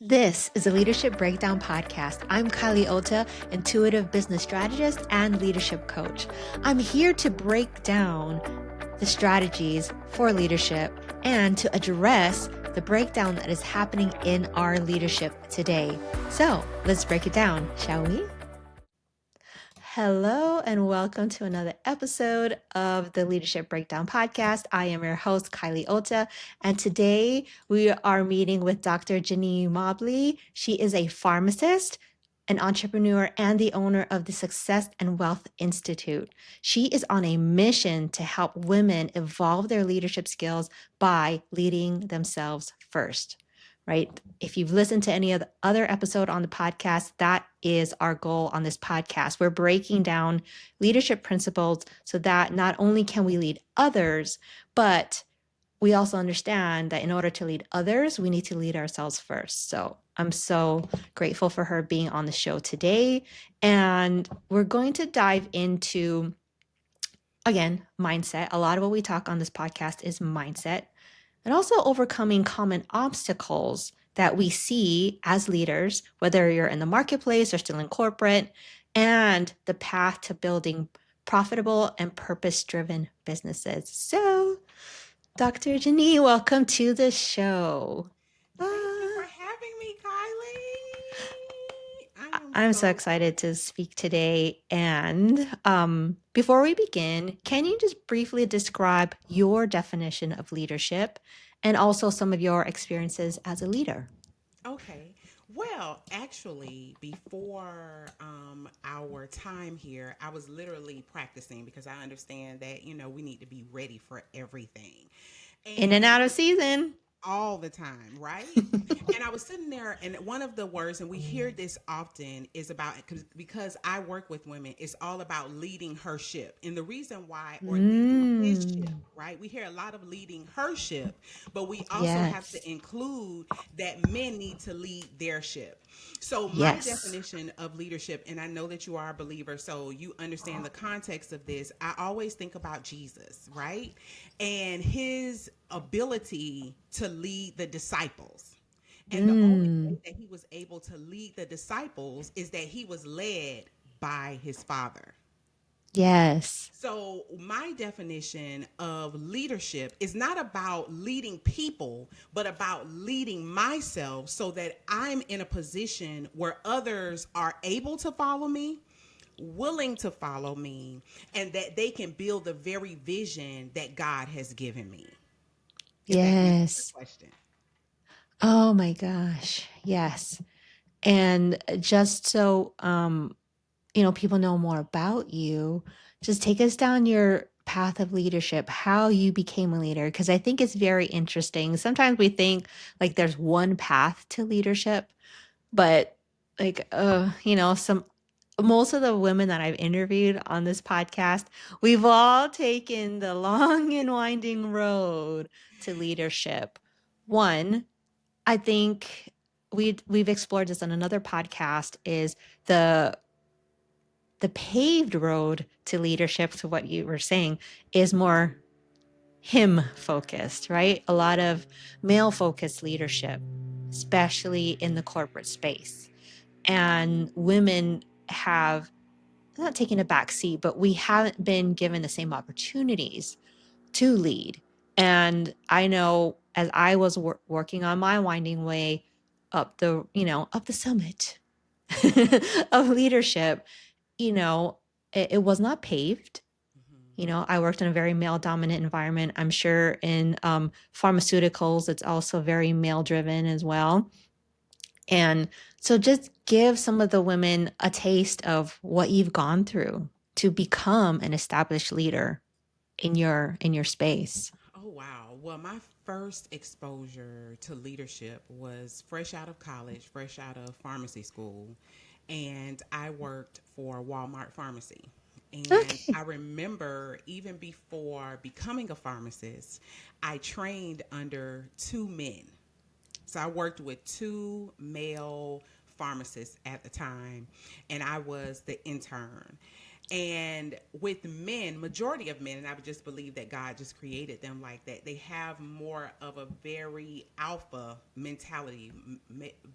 This is a Leadership Breakdown podcast. I'm Kylie Ota, intuitive business strategist and leadership coach. I'm here to break down the strategies for leadership and to address the breakdown that is happening in our leadership today. So let's break it down, shall we? Hello, and welcome to another episode of the Leadership Breakdown podcast. I am your host, Kylie Ota, and today we are meeting with Dr. JaNee Mobley. She is a pharmacist, an entrepreneur, and the owner of the Success and Wealth Institute. She is on a mission to help women evolve their leadership skills by leading themselves first. Right? If you've listened to any of the other episode on the podcast, that is our goal on this podcast. We're breaking down leadership principles so that not only can we lead others, but we also understand that in order to lead others, we need to lead ourselves first. So I'm so grateful for her being on the show today. And we're going to dive into, again, mindset. A lot of what we talk on this podcast is mindset, and also overcoming common obstacles that we see as leaders, whether you're in the marketplace or still in corporate, and the path to building profitable and purpose-driven businesses. So, Dr. JaNee, welcome to the show. Thank you for having me, Kylie. I am I'm so so excited to speak today. And before we begin, can you just briefly describe your definition of leadership and also some of your experiences as a leader? okay. Well, actually, before our time here, I was literally practicing because I understand that, we need to be ready for everything. In and And out of season. all the time, right? And I was sitting there, and one of the words, and we hear this often, is about because I work with women. It's all about leading her ship, and the reason why, or leading his ship, Mm, right? We hear a lot of leading her ship, but we also have yes. to include that men need to lead their ship. So my Yes. definition of leadership, and I know that you are a believer, so you understand the context of this. I always think about Jesus, right? And his ability to lead the disciples. And the only way Mm, that he was able to lead the disciples is that he was led by his father. yes. So, my definition of leadership is not about leading people, but about leading myself so that I'm in a position where others are able to follow me, willing to follow me, and that they can build the very vision that God has given me. If that answers your Yes. question. Oh my gosh. Yes. And just so people know more about you, just take us down your path of leadership, how you became a leader, because I think it's very interesting. Sometimes we think like there's one path to leadership, but like some most of the women that I've interviewed on this podcast, we've all taken the long and winding road to leadership. One, I think we've explored this on another podcast, is the paved road to leadership, to what you were saying, is more him focused, right? A lot of male focused leadership, especially in the corporate space. And women have not taken a back seat, but we haven't been given the same opportunities to lead. And I know as I was working on my winding way up the summit of leadership, you know, it was not paved. I worked in a very male dominant environment. I'm sure in pharmaceuticals, it's also very male driven as well. And so just give some of the women a taste of what you've gone through to become an established leader in your space. Oh, wow. Well, my first exposure to leadership was fresh out of college, fresh out of pharmacy school. And I worked for Walmart Pharmacy. And Okay. I remember even before becoming a pharmacist, I trained under two men. So I worked with two male pharmacists at the time, and I was the intern. And with men, majority of men, and I would just believe that God just created them like that, they have more of a very alpha mentality,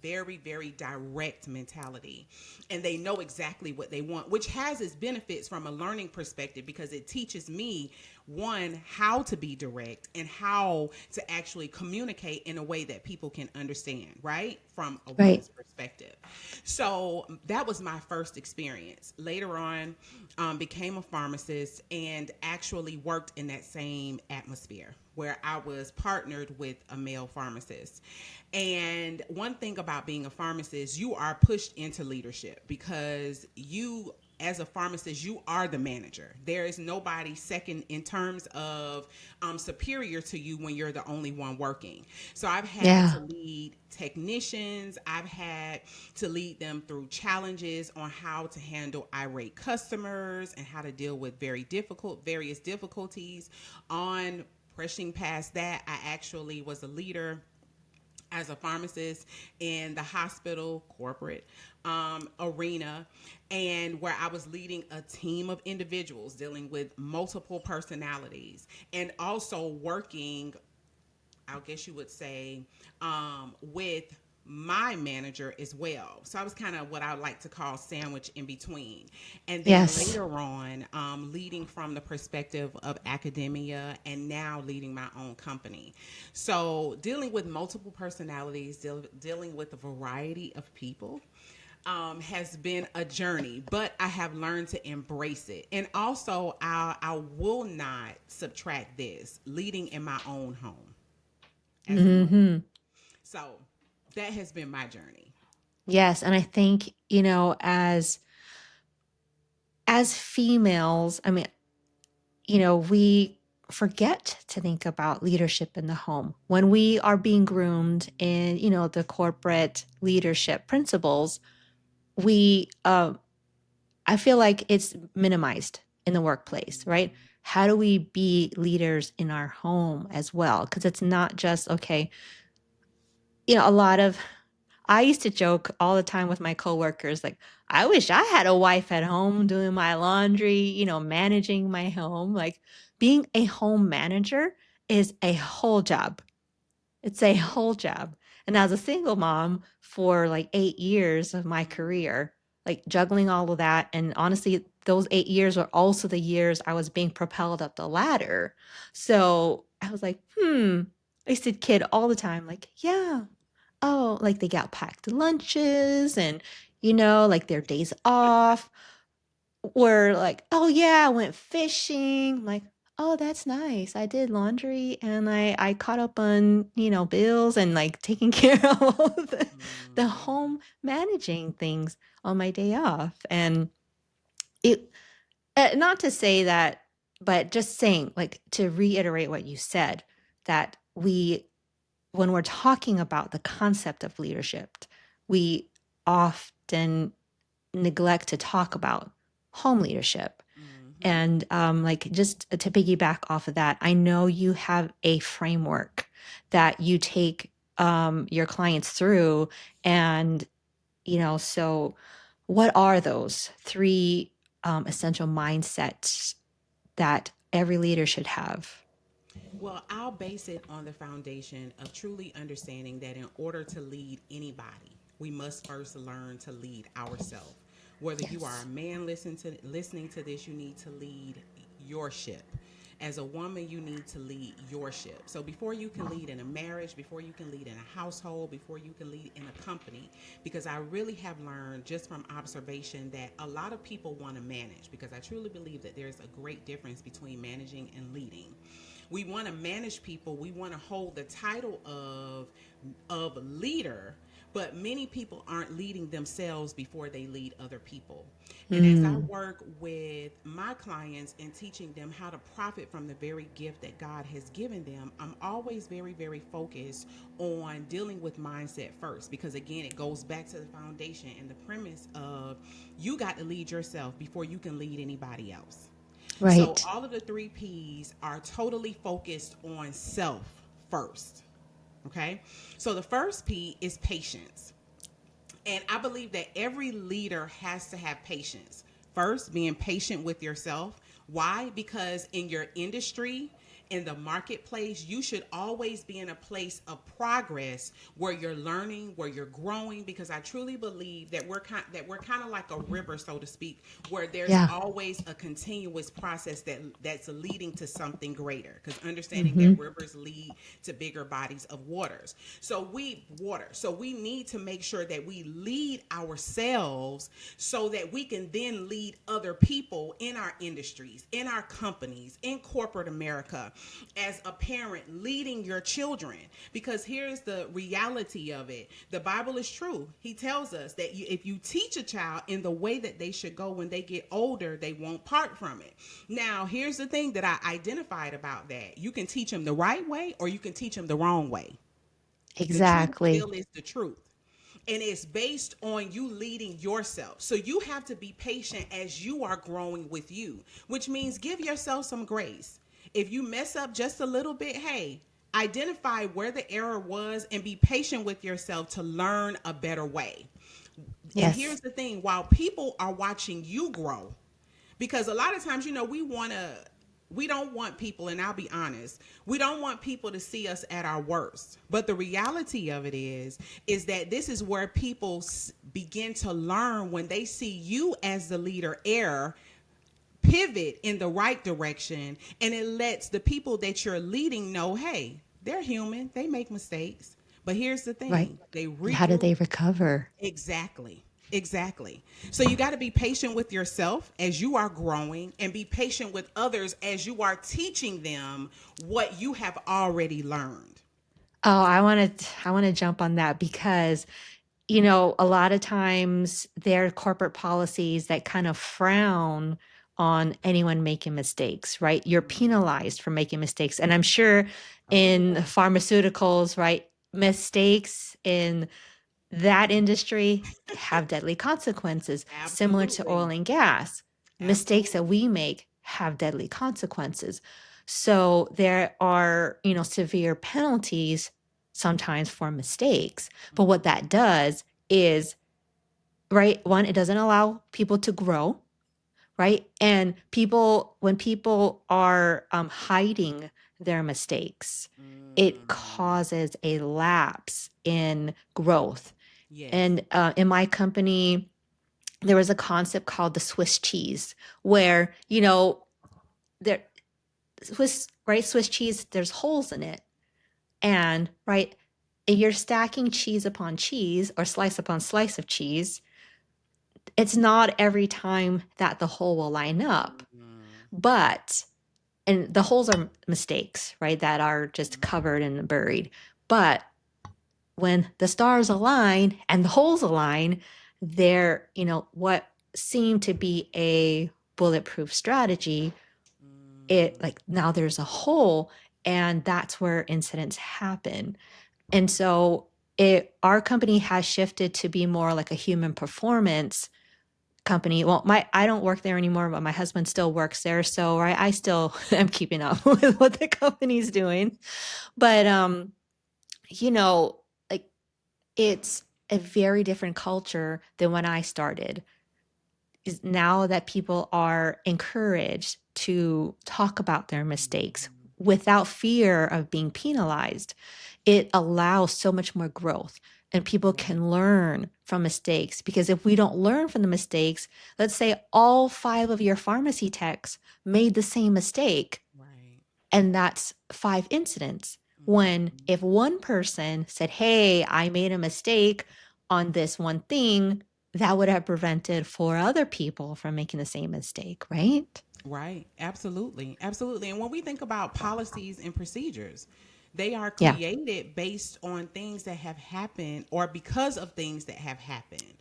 very, very direct mentality. And they know exactly what they want, which has its benefits from a learning perspective because it teaches me, one, how to be direct and how to actually communicate in a way that people can understand, right? From a Right. woman's perspective. So that was my first experience. Later on, became a pharmacist and actually worked in that same atmosphere where I was partnered with a male pharmacist. And one thing about being a pharmacist, you are pushed into leadership because you, as a pharmacist, you are the manager. There is nobody second in terms of superior to you when you're the only one working. So I've had Yeah. to lead technicians. I've had to lead them through challenges on how to handle irate customers and how to deal with various difficulties. On pushing past that, I actually was a leader as a pharmacist in the hospital corporate arena, and where I was leading a team of individuals dealing with multiple personalities and also working, I guess you would say, with my manager as well. So I was kind of what I would like to call sandwich in between. And then Yes. later on, leading from the perspective of academia and now leading my own company. So dealing with multiple personalities, dealing with a variety of people. Has been a journey, but I have learned to embrace it. And also, I will not subtract this leading in my own home as a mother. Hmm. So that has been my journey. Yes, and I think, as females, I mean, we forget to think about leadership in the home when we are being groomed in, the corporate leadership principles. We I feel like it's minimized in the workplace, right? How do we be leaders in our home as well? Because it's not just, okay, a lot of, I used to joke all the time with my coworkers, like, I wish I had a wife at home doing my laundry, managing my home. Like, being a home manager is a whole job. It's a whole job. And as a single mom for like 8 years of my career, like juggling all of that. And honestly, those 8 years were also the years I was being propelled up the ladder. So I was like, I used to kid all the time, like, yeah, oh, like they got packed lunches and, like their days off were like, oh yeah, I went fishing. I'm like, oh, that's nice. I did laundry and I caught up on, bills and like taking care of all of the Mm-hmm. home managing things on my day off. And it, not to say that, but just saying, like, to reiterate what you said, that when we're talking about the concept of leadership, we often neglect to talk about home leadership. Mm-hmm. And like, just to piggyback off of that, I know you have a framework that you take your clients through. And, so what are those three essential mindsets that every leader should have? Well, I'll base it on the foundation of truly understanding that in order to lead anybody, we must first learn to lead ourselves. Whether you are a Yes. man listening to this, you need to lead your ship. As a woman, you need to lead your ship. So before you can lead in a marriage, before you can lead in a household, before you can lead in a company, because I really have learned just from observation that a lot of people want to manage, because I truly believe that there's a great difference between managing and leading. We want to manage people, we want to hold the title of leader, but many people aren't leading themselves before they lead other people. And as I Mm, work with my clients and teaching them how to profit from the very gift that God has given them, I'm always very, very focused on dealing with mindset first, because again, it goes back to the foundation and the premise of you got to lead yourself before you can lead anybody else. So right. all of the three P's are totally focused on self first. Okay. So the first P is patience. And I believe that every leader has to have patience first, being patient with yourself. Why? Because in your industry, in the marketplace, you should always be in a place of progress where you're learning, where you're growing. Because I truly believe that we're kind of like a river, so to speak, where there's Yeah. always a continuous process that's leading to something greater. Because understanding that Mm-hmm. rivers lead to bigger bodies of water. So we need to make sure that we lead ourselves so that we can then lead other people in our industries, in our companies, in corporate America, as a parent leading your children. Because here's the reality of it: the Bible is true. He tells us that if you teach a child in the way that they should go, when they get older, they won't part from it. Now, here's the thing that I identified about that: you can teach them the right way, or you can teach them the wrong way. The truth Exactly. still is the truth. And it's based on you leading yourself. So you have to be patient as you are growing with you, which means give yourself some grace. If you mess up just a little bit, hey, identify where the error was and be patient with yourself to learn a better way. And Yes. here's the thing: while people are watching you grow, because a lot of times, we don't want people, and I'll be honest, we don't want people to see us at our worst. But the reality of it is that this is where people begin to learn when they see you as the leader err, pivot in the right direction, and it lets the people that you're leading know, hey, they're human, they make mistakes. But here's the Right. thing: they And how do regroup. they recover? Exactly. Exactly. So you got to be patient with yourself as you are growing, and be patient with others as you are teaching them what you have already learned. Oh, I want to jump on that because a lot of times there are corporate policies that kind of frown on anyone making mistakes, right? You're Mhm. penalized for making mistakes. And I'm sure Oh, in yeah. pharmaceuticals, right, mistakes in that industry have deadly consequences, similar to oil Absolutely. and gas. Mistakes that Absolutely. we make have deadly consequences. So there are, severe penalties sometimes for mistakes. But what Mhm. that does is, right, one, it doesn't allow people to grow, right? And when people are hiding their mistakes, it Mm. causes a lapse in growth. Yes. And in my company, there was a concept called the Swiss cheese, where there Swiss cheese, there's holes in it, and right, if you're stacking cheese upon cheese or slice upon slice of cheese, it's not every time that the hole will line up, Mhm. but and the holes are mistakes, right? That are just covered and buried, but when the stars align and the holes align, they're, what seemed to be a bulletproof strategy, it Mm. like now there's a hole, and that's where incidents happen. And so our company has shifted to be more like a human performance company. Well, I don't work there anymore, but my husband still works there. So I still am keeping up with what the company's doing. But you know, like it's a very different culture than when I started. Is now that people are encouraged to talk about their mistakes Mhm. without fear of being penalized, it allows so much more growth, and people Right. can learn from mistakes. Because if we don't learn from the mistakes, let's say all five of your pharmacy techs made the same mistake, Right. and that's five incidents. When Mhm. if one person said, hey, I made a mistake on this one thing, that would have prevented four other people from making the same mistake, right? Right. Absolutely. Absolutely. And when we think about policies and procedures, they are Yeah. created based on things that have happened, or because of things that have happened.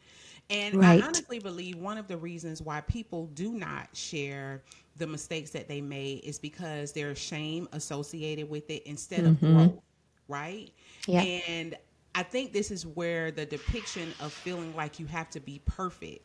And I Right. honestly believe one of the reasons why people do not share the mistakes that they made is because there's shame associated with it instead of Mm-hmm. growth. Right. Yep. And I think this is where the depiction of feeling like you have to be perfect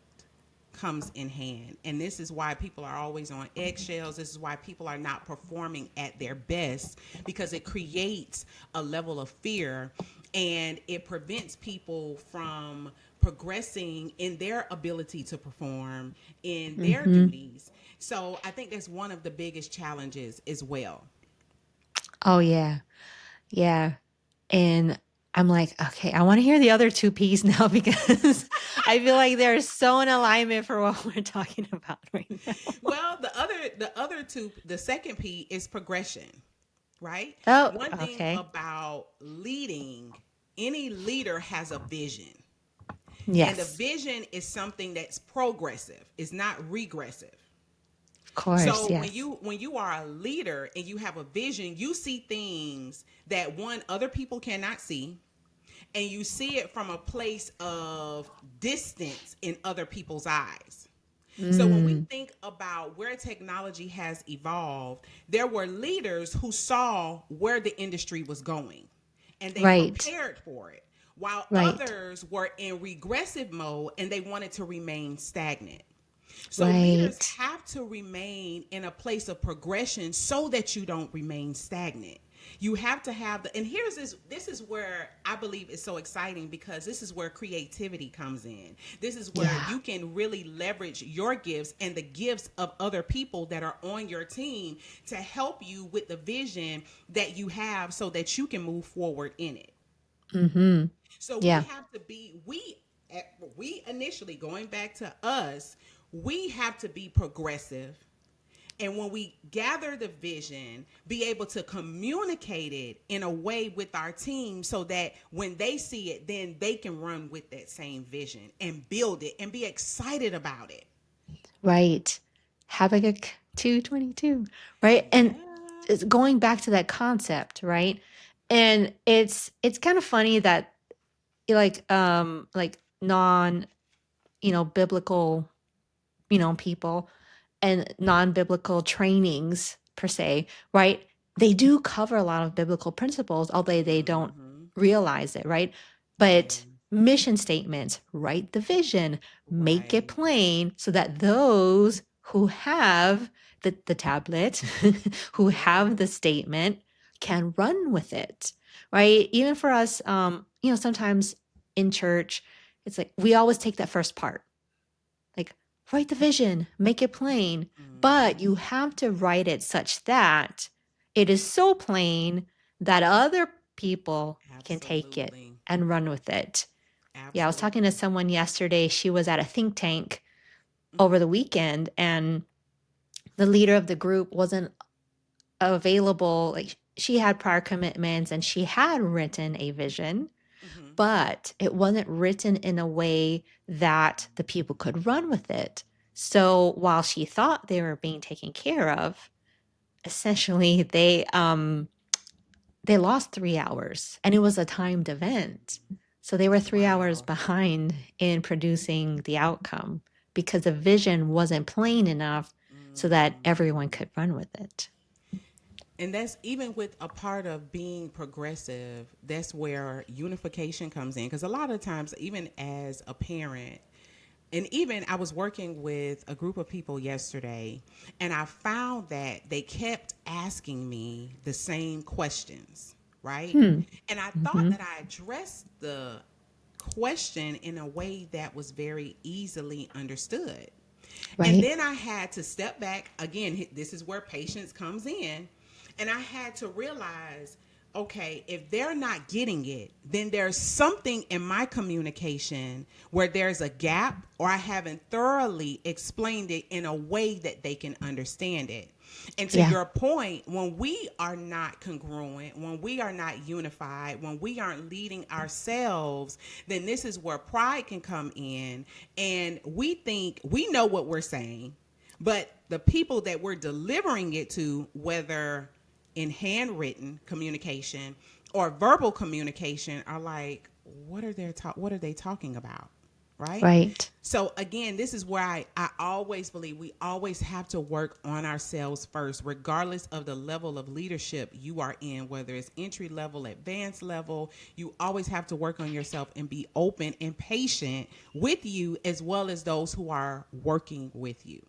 comes in hand. And this is why people are always on eggshells. This is why people are not performing at their best, because it creates a level of fear and it prevents people from progressing in their ability to perform in their Mm-hmm. duties. So I think that's one of the biggest challenges as well. Oh yeah. Yeah. And I'm like, okay, I want to hear the other two P's now because I feel like they're so in alignment for what we're talking about right now. Well, the other two, the second P is progression, right? Oh, One thing okay. about leading, any leader has a vision. And the Yes, vision is something that's progressive. It's not regressive. of course. So when Yes. you are a leader and you have a vision, you see things that one other people cannot see, and you see it from a place of distance in other people's eyes. So when we Mm, think about where technology has evolved, there were leaders who saw where the industry was going and they right. prepared for it, while Right. others were in regressive mode and they wanted to remain stagnant. So leaders Right. have to remain in a place of progression so that you don't remain stagnant. You have to have the, and here's this is where I believe is so exciting, because this is where creativity comes in. This is where Yeah. you can really leverage your gifts and the gifts of other people that are on your team to help you with the vision that you have so that you can move forward in it. Mm-hmm. So we Yeah. have to be we initially, going back to us, we have to be progressive, and when we gather the vision, be able to communicate it in a way with our team so that when they see it, then they can run with that same vision and build it and be excited about it. Right. Habakkuk 2:22. Right. And Yeah. it's going back to that concept, right? And it's kind of funny that like non, biblical, people and non-biblical trainings per se, right? They do cover a lot of biblical principles, although they don't Mm-hmm. realize it, right? Yeah. But mission statements, write the vision, make it Right. plain so that those who have the tablet, who have Yeah. the statement, can run with it, right? Even for us, sometimes in church, it's like we always take that first part, like, write the vision, make it plain, but you Mm-hmm. have to write it such that it is so plain that other people can take it Absolutely. and run with it. Yeah, I was talking to Absolutely. someone yesterday. She was at a think tank Mm-hmm. over the weekend, and the leader of the group wasn't available. Like, she had prior commitments and she had written a vision, Mm-hmm. but it wasn't written in a way that the people could run with it. So while she thought they were being taken care of, essentially they lost 3 hours, and it was a timed event. So they were 3 hours Wow. behind in producing the outcome because the vision wasn't plain enough so that everyone Mm. could run with it. And that's even with a part of being progressive, that's where unification comes in. Because a lot of times, even as a parent, and even I was working with a group of people yesterday, and I found that they kept asking me the same questions, right? Hmm. And I thought Mm-hmm. that I addressed the question in a way that was very easily understood. And Right. then I had to step back. Again, this is where patience comes in. And I had to realize, okay, if they're not getting it, then there's something in my communication where there's a gap, or I haven't thoroughly explained it in a way that they can understand it. And to Yeah. your point, when we are not congruent, when we are not unified, when we aren't leading ourselves, then this is where pride can come in. And we think we know what we're saying, but the people that we're delivering it to, whether in handwritten communication or verbal communication, are like, what are they talking about? Right? Right. So again, this is where I always believe we always have to work on ourselves first, regardless of the level of leadership you are in, whether it's entry level, advanced level. You always have to work on yourself and be open and patient with you, as well as those who are working with you.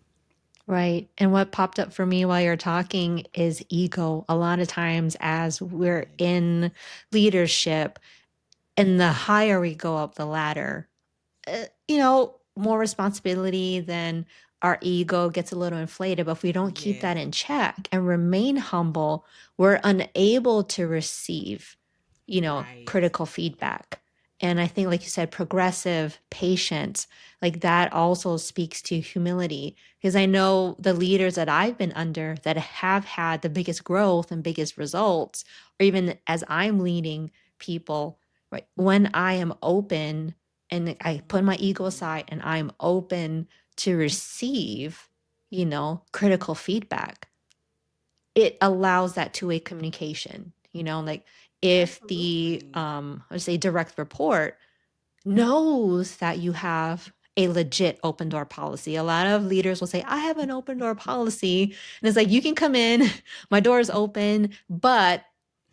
Right. And what popped up for me while you're talking is ego. A lot of times, as we're Yes. in leadership, And the higher we go up the ladder, more responsibility, then our ego gets a little inflated. But if we don't keep Yes. that in check and remain humble, we're unable to receive, Right. critical feedback. And I think, like you said, progressive patience, like that also speaks to humility. Because I know the leaders that I've been under that have had the biggest growth and biggest results, or even as I'm leading people, right? When I am open and I put my ego aside and I'm open to receive, critical feedback, it allows that two-way communication. Like if the Absolutely. let's say direct report knows that you have a legit open door policy. A lot of leaders will say, I have an open door policy. And it's like, you can come in, my door is open, but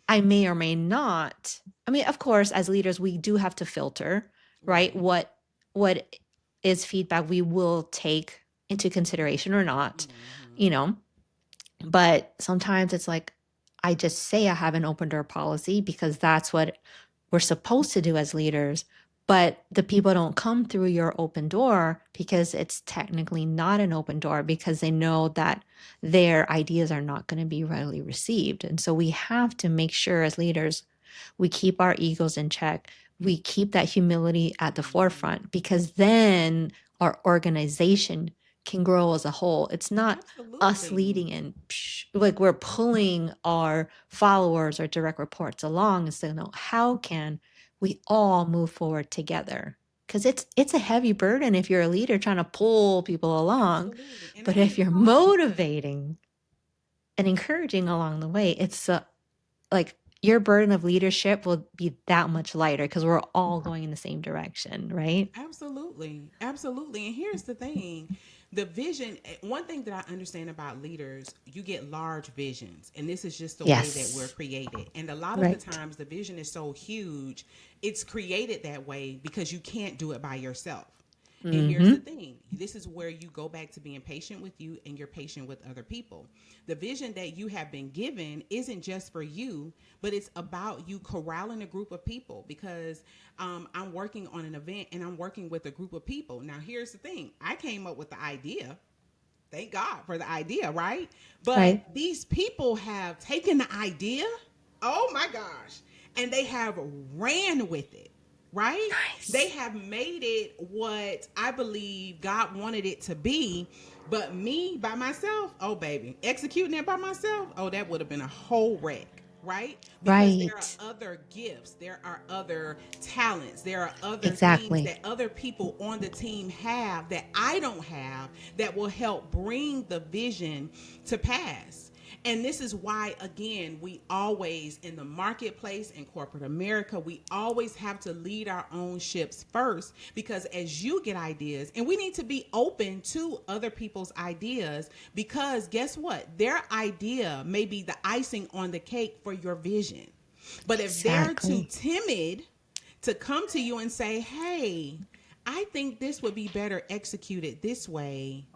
I may or may not. I mean, of course, as leaders, we do have to filter, right? Right. What is feedback we will take into consideration or not, you know. But sometimes it's like, I just say I have an open door policy because that's what we're supposed to do as leaders. But the people don't come through your open door because it's technically not an open door because they know that their ideas are not going to be readily received. And so we have to make sure as leaders, we keep our egos in check. We keep that humility at the Hmm. forefront because then our organization can grow as a whole. It's not us Absolutely. leading and like we're pulling our followers or direct reports along and saying, no, how can we all move forward together? Because it's a heavy burden if you're a leader trying to pull people along. Absolutely. And But that if means you're a lot of us. motivating and encouraging along the way, it's like your burden of leadership will be that much lighter because we're all going in the same direction, right? Absolutely. Absolutely. And here's the thing, the vision, one thing that I understand about leaders, you get large visions. And this is just the way that we're Yes. created. And a lot of the Right. times, the vision is so huge, it's created that way because you can't do it by yourself. And here's the Mm-hmm. thing, this is where you go back to being patient with you and you're patient with other people. The vision that you have been given isn't just for you, but it's about you corralling a group of people because I'm working on an event and I'm working with a group of people. Now, here's the thing, I came up with the idea. Thank God for the idea, right? But Right. these people have taken the idea, oh my gosh, and they have ran with it, right? They Nice. have made it what I believe God wanted it to be. But me by myself, oh baby, executing it by myself, oh, that would have been a whole wreck, right? Because there are Right. other gifts, there are other talents, there are other things Exactly. that other people on the team have that I don't have that will help bring the vision to pass. And this is why, again, we always, in the marketplace, in corporate America, we always have to lead our own ships first because as you get ideas, and we need to be open to other people's ideas because guess what? Their idea may be the icing on the cake for your vision. But if they're too Exactly. timid to come to you and say, hey, I think this would be better executed this way,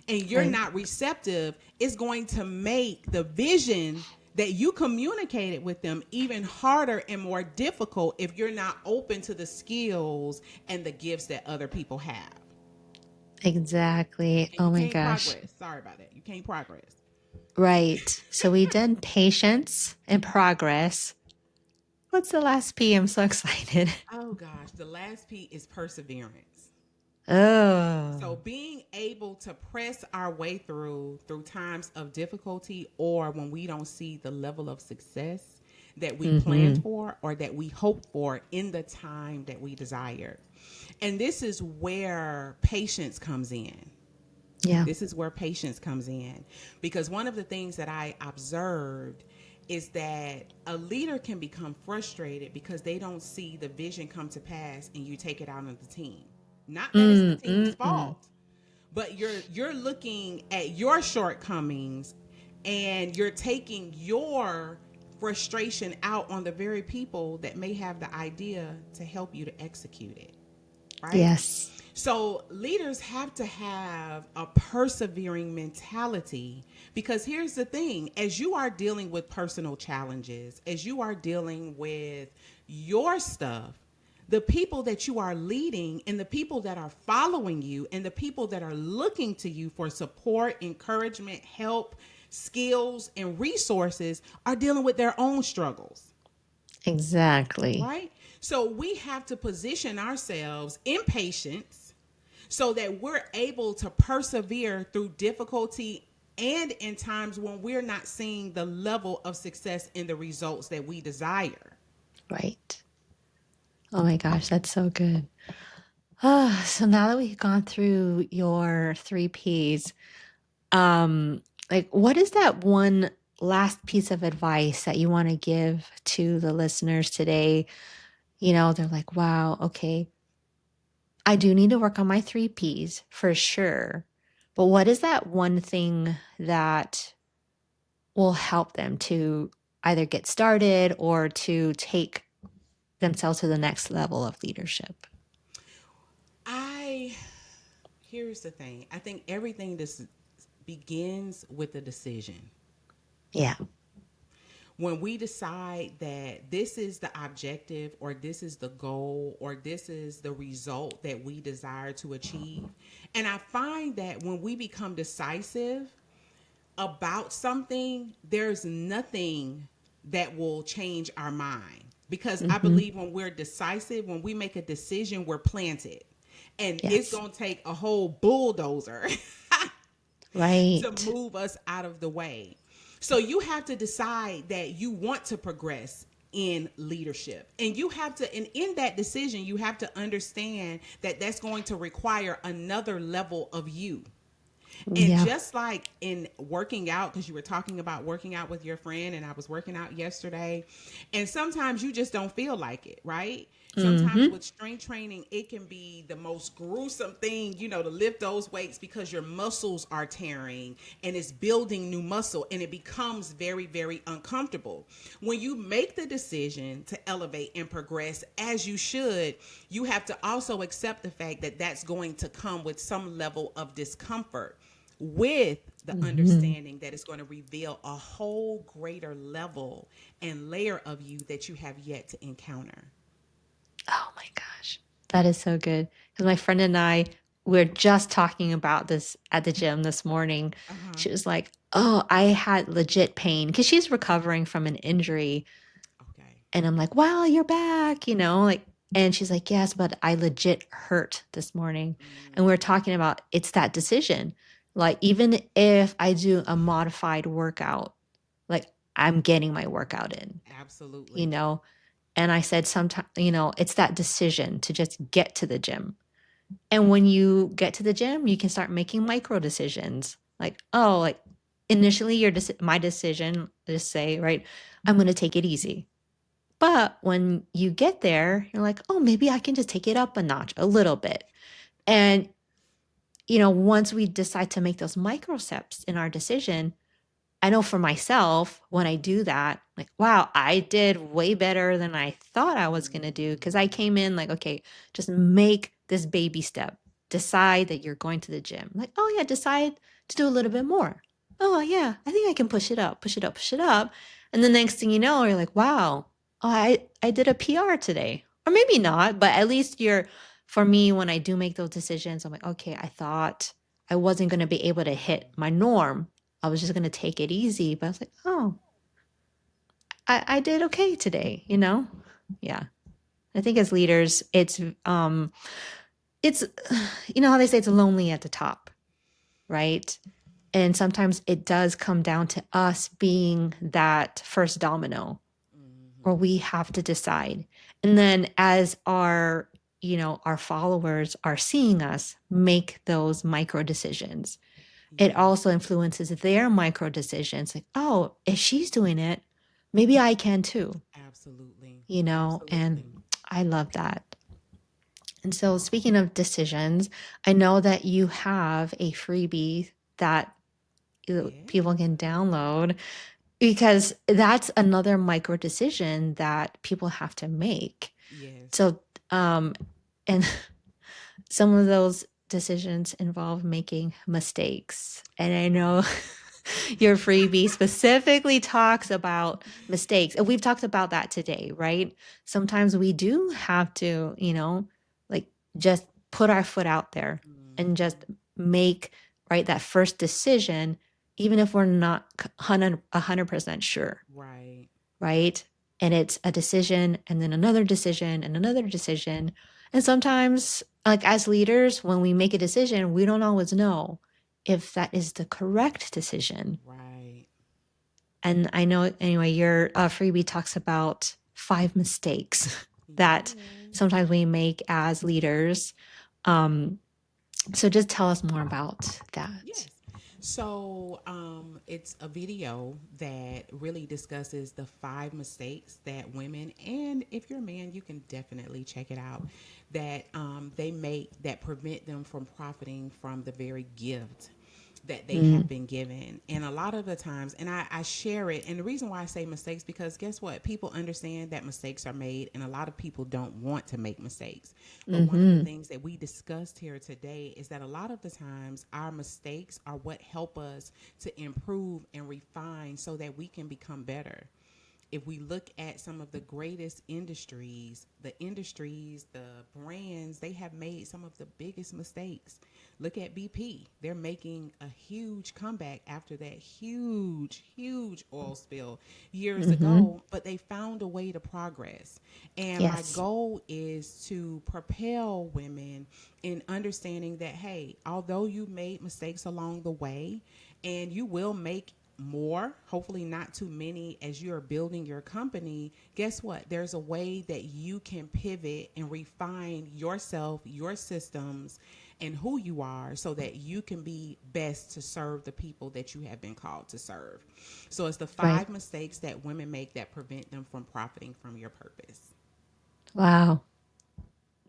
and you're Right. not receptive, it's going to make the vision that you communicated with them even harder and more difficult if you're not open to the skills and the gifts that other people have. Exactly. And Oh you my can't gosh. progress. Sorry about that. You can't progress. Right. So we did patience and progress. What's the last P? I'm so excited. Oh gosh, the last P is perseverance. So Oh. being able to press our way through times of difficulty or when we don't see the level of success that we planned Mm-hmm. for or that we hoped for in the time that we desired. And this is where patience comes in. Yeah. This is where patience comes in because one of the things that I observed is that a leader can become frustrated because they don't see the vision come to pass and you take it out on the team. Not that it's the team's Mm-mm-mm. fault, but you're looking at your shortcomings and you're taking your frustration out on the very people that may have the idea to help you to execute it, right? Yes. So leaders have to have a persevering mentality because here's the thing, as you are dealing with personal challenges, as you are dealing with your stuff, The people that you are leading and the people that are following you and the people that are looking to you for support, encouragement, help, skills, and resources are dealing with their own struggles, Exactly. right? So we have to position ourselves in patience so that we're able to persevere through difficulty and in times when we're not seeing the level of success in the results that we desire. Right. Oh my gosh, that's so good. So now that we've gone through your three P's, like what is that one last piece of advice that you want to give to the listeners today? They're like, wow, okay, I do need to work on my three P's for sure. But what is that one thing that will help them to either get started or to take themselves to the next level of leadership? I Here's the thing. I think everything this begins with a decision. Yeah. When we decide that this is the objective or this is the goal or this is the result that we desire to achieve. And I find that when we become decisive about something, there's nothing that will change our mind. Because I Mm-hmm. believe when we're decisive, when we make a decision, we're planted. And it's Yes. going to take a whole bulldozer to Right. move us out of the way. So you have to decide that you want to progress in leadership. And you have to, and in that decision, you have to understand that that's going to require another level of you. And Yeah. just like in working out, because you were talking about working out with your friend, and I was working out yesterday, and sometimes you just don't feel like it, right? Sometimes Mm-hmm. with strength training, it can be the most gruesome thing, to lift those weights because your muscles are tearing and it's building new muscle and it becomes very, very uncomfortable. When you make the decision to elevate and progress as you should, you have to also accept the fact that that's going to come with some level of discomfort, with the Mm-hmm. understanding that it's going to reveal a whole greater level and layer of you that you have yet to encounter. Oh my gosh. That is so good. Because my friend and I, we're just talking about this at the gym this morning. Uh huh. She was like, oh, I had legit pain because she's recovering from an injury. Okay. And I'm like, wow, you're back, like, and she's like, yes, but I legit hurt this morning. And we're Mm, talking about it's that decision. Like, even if I do a modified workout, like, I'm getting my workout in, you absolutely. know? And I said, sometimes, it's that decision to just get to the gym. And when you get to the gym, you can start making micro decisions. Like, oh, like initially my decision, just say, right, I'm going to take it easy. But when you get there, you're like, oh, maybe I can just take it up a notch a little bit. And, once we decide to make those micro steps in our decision, I know for myself, when I do that, like, wow, I did way better than I thought I was going to do. Cause I came in like, okay, just make this baby step. Decide that you're going to the gym. Like, oh, yeah, decide to do a little bit more. Oh, yeah, I think I can push it up, push it up, push it up. And the next thing you know, you're like, wow, oh, I did a PR today. Or maybe not, but at least for me, when I do make those decisions, I'm like, okay, I thought I wasn't going to be able to hit my norm. I was just going to take it easy. But I was like, oh, I did okay today, Yeah. I think as leaders, it's, how they say it's lonely at the top, right? And sometimes it does come down to us being that first domino where Mm-hmm. we have to decide. And then as our followers are seeing us make those micro decisions, it Yes, also influences their micro decisions. Like, oh, if she's doing it, maybe I can too, absolutely. and Absolutely. I love that. And so, speaking of decisions, I know that you have a freebie that Yeah. people can download because that's another micro decision that people have to make. Yes. So, um, and some of those decisions involve making mistakes. And I know Your freebie specifically talks about mistakes. And we've talked about that today, right? Sometimes we do have to, like just put our foot out there and just Mhm. make, right, that first decision, even if we're not 100% sure, Right. right? And it's a decision and then another decision and another decision. And sometimes, like as leaders, when we make a decision, we don't always know if that is the correct decision. Right. And I know, anyway, your freebie talks about 5 mistakes that Yes. sometimes we make as leaders. Um, so just tell us more about that. Yes. So, it's a video that really discusses the 5 mistakes that women, and if you're a man, you can definitely check it out, that they make that prevent them from profiting from the very gift that they have Mm, been given. And a lot of the times, and I share it, and the reason why I say mistakes, because guess what? People understand that mistakes are made, and a lot of people don't want to make mistakes. But one of the mm-hmm. things that we discussed here today is that a lot of the times our mistakes are what help us to improve and refine so that we can become better. If we look at some of the greatest industries, the brands, they have made some of the biggest mistakes. Look at BP. They're making a huge comeback after that huge oil spill years Mm-hmm. ago, but they found a way to progress. And my Yes. goal is to propel women in understanding that, hey, although you made mistakes along the way, and you will make more, hopefully not too many, as you are building your company, guess what? There's a way that you can pivot and refine yourself, your systems, and who you are so that you can be best to serve the people that you have been called to serve. So it's the Right. 5 mistakes that women make that prevent them from profiting from your purpose. Wow.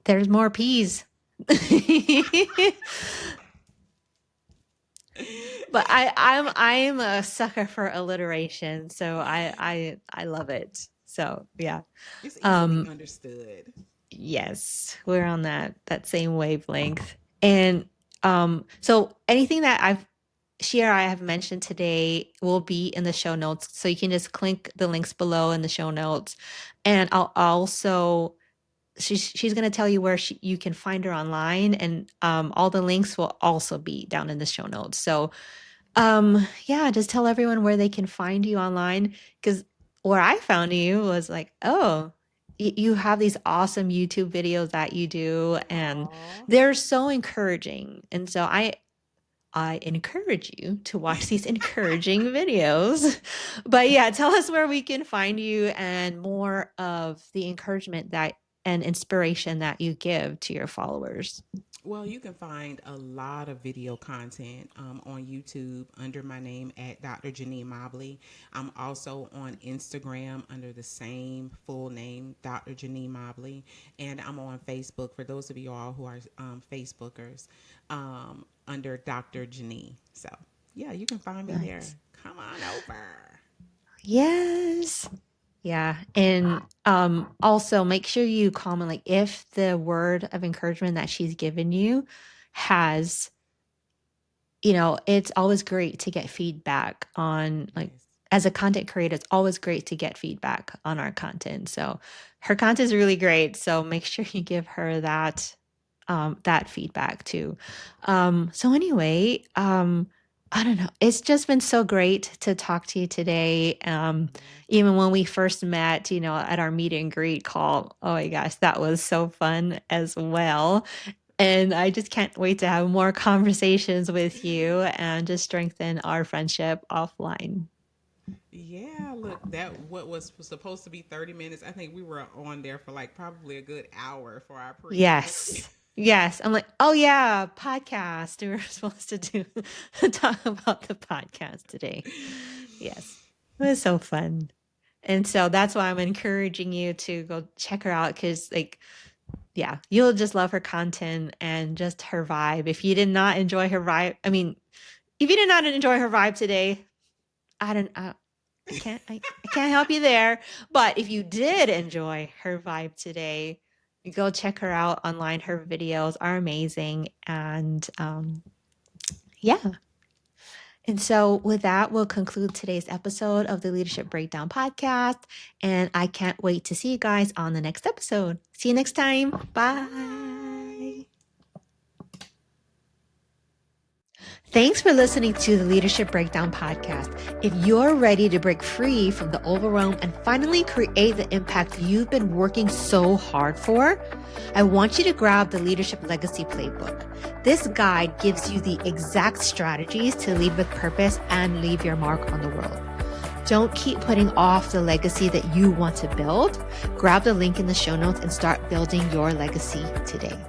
There's more peas. But I'm a sucker for alliteration, so I love it. So yeah. It's easily Um understood. yes, we're on that same wavelength. And so anything that I have mentioned today will be in the show notes. So you can just click the links below in the show notes. And I'll also she's going to tell you where you can find her online, and all the links will also be down in the show notes. So yeah, just tell everyone where they can find you online, because where I found you was like, oh, you have these awesome YouTube videos that you do, and Aww. they're so encouraging. And so I encourage you to watch these encouraging videos. But yeah, tell us where we can find you and more of the encouragement that and inspiration that you give to your followers. Well, you can find a lot of video content on YouTube under my name at Dr. JaNee Mobley. I'm also on Instagram under the same full name, Dr. JaNee Mobley. And I'm on Facebook for those of you all who are Facebookers under Dr. JaNee. So, yeah, you can find me there. Nice. Come on over. Yes. Yeah. And also make sure you comment, like, if the word of encouragement that she's given you has, it's always great to get feedback on, like, Yes. as a content creator, it's always great to get feedback on our content. So her content is really great. So make sure you give her that feedback too. So anyway, I don't know. It's just been so great to talk to you today. Yes. Even when we first met, at our meet and greet call. Oh my gosh, that was so fun as well. And I just can't wait to have more conversations with you and just strengthen our friendship offline. Yeah, look, that what was supposed to be 30 minutes. I think we were on there for like probably a good hour for our pre-chat. Yes. Yes. I'm like, oh yeah, podcast. We were supposed to talk about the podcast today. Yes. It was so fun. And so that's why I'm encouraging you to go check her out, because, like, yeah, you'll just love her content and just her vibe. If you did not enjoy her vibe, I mean, if you did not enjoy her vibe today, I don't I can't help you there. But if you did enjoy her vibe today, go check her out online. Her videos are amazing. And yeah. And so, with that, we'll conclude today's episode of the Leadership Breakdown podcast. And I can't wait to see you guys on the next episode. See you next time. Bye. Thanks for listening to the Leadership Breakdown podcast. If you're ready to break free from the overwhelm and finally create the impact you've been working so hard for, I want you to grab the Leadership Legacy Playbook. This guide gives you the exact strategies to lead with purpose and leave your mark on the world. Don't keep putting off the legacy that you want to build. Grab the link in the show notes and start building your legacy today.